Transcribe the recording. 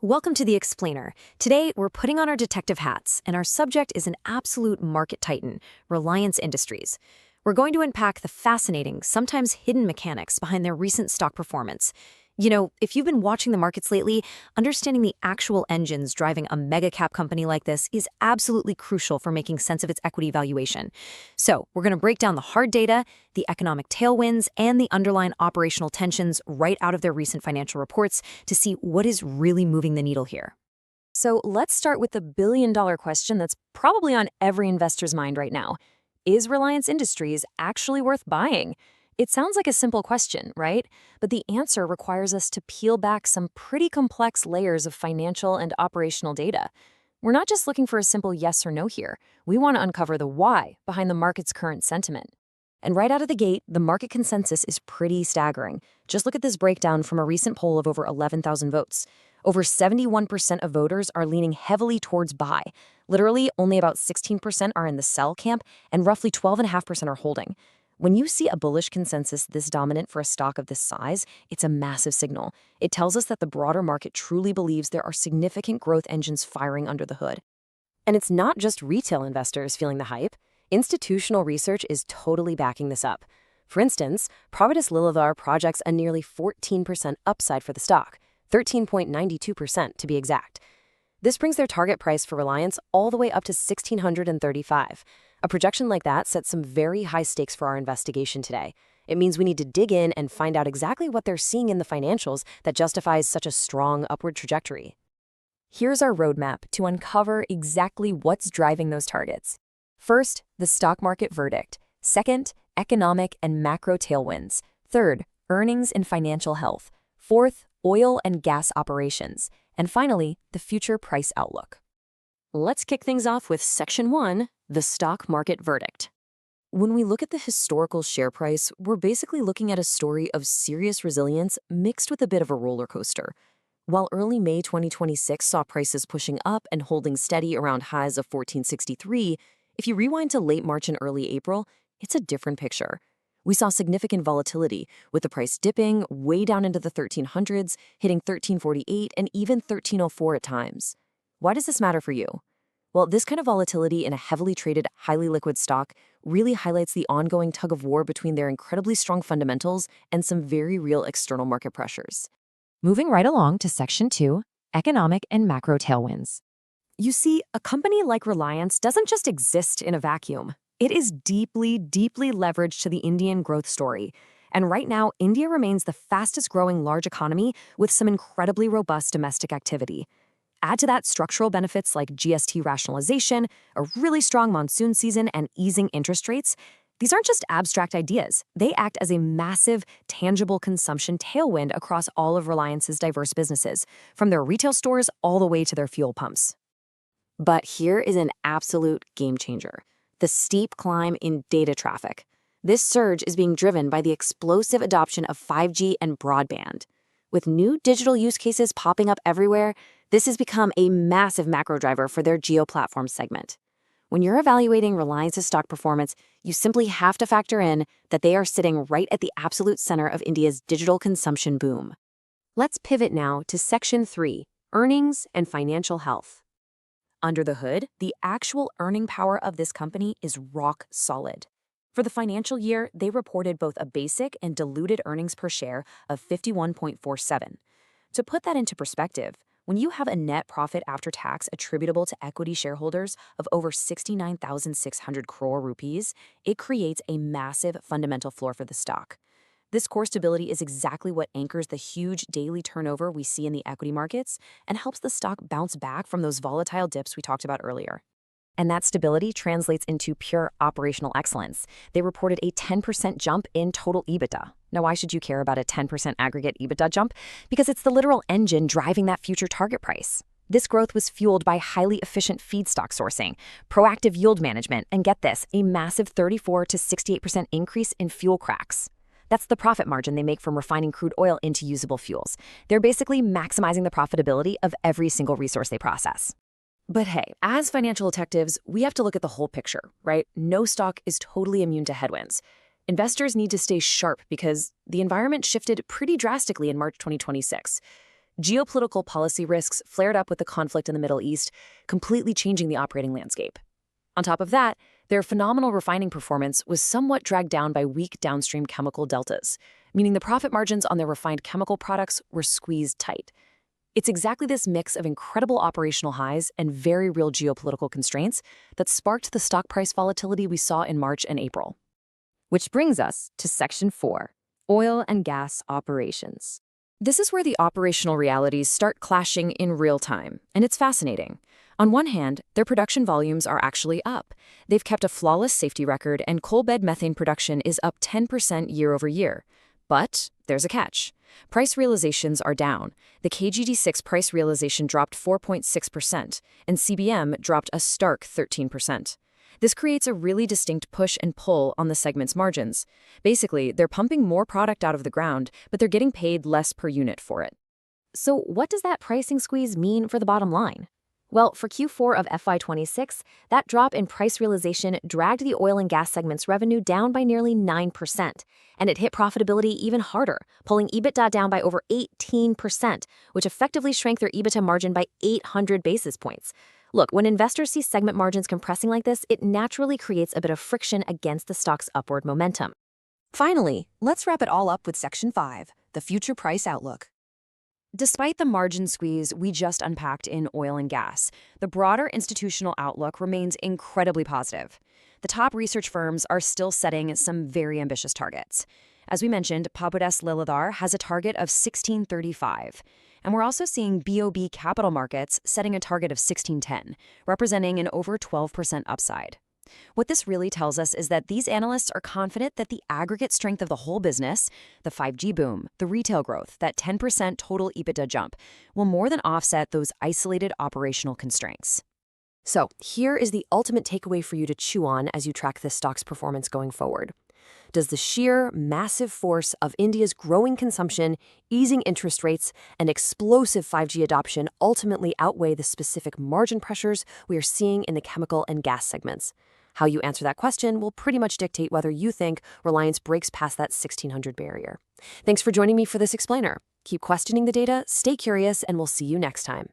Welcome to The Explainer. Today, we're putting on our detective hats, and our subject is an absolute market titan, Reliance Industries. We're going to unpack the fascinating, sometimes hidden mechanics behind their recent stock performance. You know, if you've been watching the markets lately, understanding the actual engines driving a mega-cap company like this is absolutely crucial for making sense of its equity valuation. So, we're going to break down the hard data, the economic tailwinds, and the underlying operational tensions right out of their recent financial reports to see what is really moving the needle here. So, let's start with the billion-dollar question that's probably on every investor's mind right now. Is Reliance Industries actually worth buying? It sounds like a simple question, right? But the answer requires us to peel back some pretty complex layers of financial and operational data. We're not just looking for a simple yes or no here. We want to uncover the why behind the market's current sentiment. And right out of the gate, the market consensus is pretty staggering. Just look at this breakdown from a recent poll of over 11,000 votes. Over 71% of voters are leaning heavily towards buy. Literally, only about 16% are in the sell camp, and roughly 12.5% are holding. When you see a bullish consensus this dominant for a stock of this size, it's a massive signal. It tells us that the broader market truly believes there are significant growth engines firing under the hood. And it's not just retail investors feeling the hype. Institutional research is totally backing this up. For instance, Providus Lilladher projects a nearly 14% upside for the stock, 13.92% to be exact. This brings their target price for Reliance all the way up to $1,635. A projection like that sets some very high stakes for our investigation today. It means we need to dig in and find out exactly what they're seeing in the financials that justifies such a strong upward trajectory. Here's our roadmap to uncover exactly what's driving those targets. First, the stock market verdict. Second, economic and macro tailwinds. Third, earnings and financial health. Fourth, oil and gas operations. And finally, the future price outlook. Let's kick things off with Section 1, the stock market verdict. When we look at the historical share price, we're basically looking at a story of serious resilience mixed with a bit of a roller coaster. While early May 2026 saw prices pushing up and holding steady around highs of 1463, if you rewind to late March and early April, it's a different picture. We saw significant volatility, with the price dipping way down into the 1300s, hitting 1348 and even 1304 at times. Why does this matter for you? Well, this kind of volatility in a heavily traded, highly liquid stock really highlights the ongoing tug-of-war between their incredibly strong fundamentals and some very real external market pressures. Moving right along to Section 2, economic and macro tailwinds. You see, a company like Reliance doesn't just exist in a vacuum. It is deeply, deeply leveraged to the Indian growth story. And right now, India remains the fastest-growing large economy with some incredibly robust domestic activity. Add to that structural benefits like GST rationalization, a really strong monsoon season, and easing interest rates. These aren't just abstract ideas. They act as a massive, tangible consumption tailwind across all of Reliance's diverse businesses, from their retail stores all the way to their fuel pumps. But here is an absolute game changer: the steep climb in data traffic. This surge is being driven by the explosive adoption of 5G and broadband. With new digital use cases popping up everywhere, this has become a massive macro driver for their geo-platform segment. When you're evaluating Reliance's stock performance, you simply have to factor in that they are sitting right at the absolute center of India's digital consumption boom. Let's pivot now to Section 3, earnings and financial health. Under the hood, the actual earning power of this company is rock solid. For the financial year, they reported both a basic and diluted earnings per share of 51.47. To put that into perspective, when you have a net profit after tax attributable to equity shareholders of over 69,600 crore rupees, it creates a massive fundamental floor for the stock. This core stability is exactly what anchors the huge daily turnover we see in the equity markets and helps the stock bounce back from those volatile dips we talked about earlier. And that stability translates into pure operational excellence. They reported a 10% jump in total EBITDA. Now, why should you care about a 10% aggregate EBITDA jump? Because it's the literal engine driving that future target price. This growth was fueled by highly efficient feedstock sourcing, proactive yield management, and get this, a massive 34 to 68% increase in fuel cracks. That's the profit margin they make from refining crude oil into usable fuels. They're basically maximizing the profitability of every single resource they process. But hey, as financial detectives, we have to look at the whole picture, right? No stock is totally immune to headwinds. Investors need to stay sharp because the environment shifted pretty drastically in March 2026. Geopolitical policy risks flared up with the conflict in the Middle East, completely changing the operating landscape. On top of that, their phenomenal refining performance was somewhat dragged down by weak downstream chemical deltas, meaning the profit margins on their refined chemical products were squeezed tight. It's exactly this mix of incredible operational highs and very real geopolitical constraints that sparked the stock price volatility we saw in March and April. Which brings us to Section 4, Oil and Gas Operations. This is where the operational realities start clashing in real time, and it's fascinating. On one hand, their production volumes are actually up. They've kept a flawless safety record, and coal bed methane production is up 10% year over year. But there's a catch. Price realizations are down. The KGD6 price realization dropped 4.6%, and CBM dropped a stark 13%. This creates a really distinct push and pull on the segment's margins. Basically, they're pumping more product out of the ground, but they're getting paid less per unit for it. So what does that pricing squeeze mean for the bottom line? Well, for Q4 of FY26, that drop in price realization dragged the oil and gas segment's revenue down by nearly 9%, and it hit profitability even harder, pulling EBITDA down by over 18%, which effectively shrank their EBITDA margin by 800 basis points. Look, when investors see segment margins compressing like this, it naturally creates a bit of friction against the stock's upward momentum. Finally, let's wrap it all up with Section 5, the future price outlook. Despite the margin squeeze we just unpacked in oil and gas, the broader institutional outlook remains incredibly positive. The top research firms are still setting some very ambitious targets. As we mentioned, Prabhudas Lilladher has a target of 1635. And we're also seeing BOB Capital Markets setting a target of 1610, representing an over 12% upside. What this really tells us is that these analysts are confident that the aggregate strength of the whole business, the 5G boom, the retail growth, that 10% total EBITDA jump, will more than offset those isolated operational constraints. So here is the ultimate takeaway for you to chew on as you track this stock's performance going forward. Does the sheer, massive force of India's growing consumption, easing interest rates, and explosive 5G adoption ultimately outweigh the specific margin pressures we are seeing in the chemical and gas segments? How you answer that question will pretty much dictate whether you think Reliance breaks past that 1600 barrier. Thanks for joining me for this explainer. Keep questioning the data, stay curious, and we'll see you next time.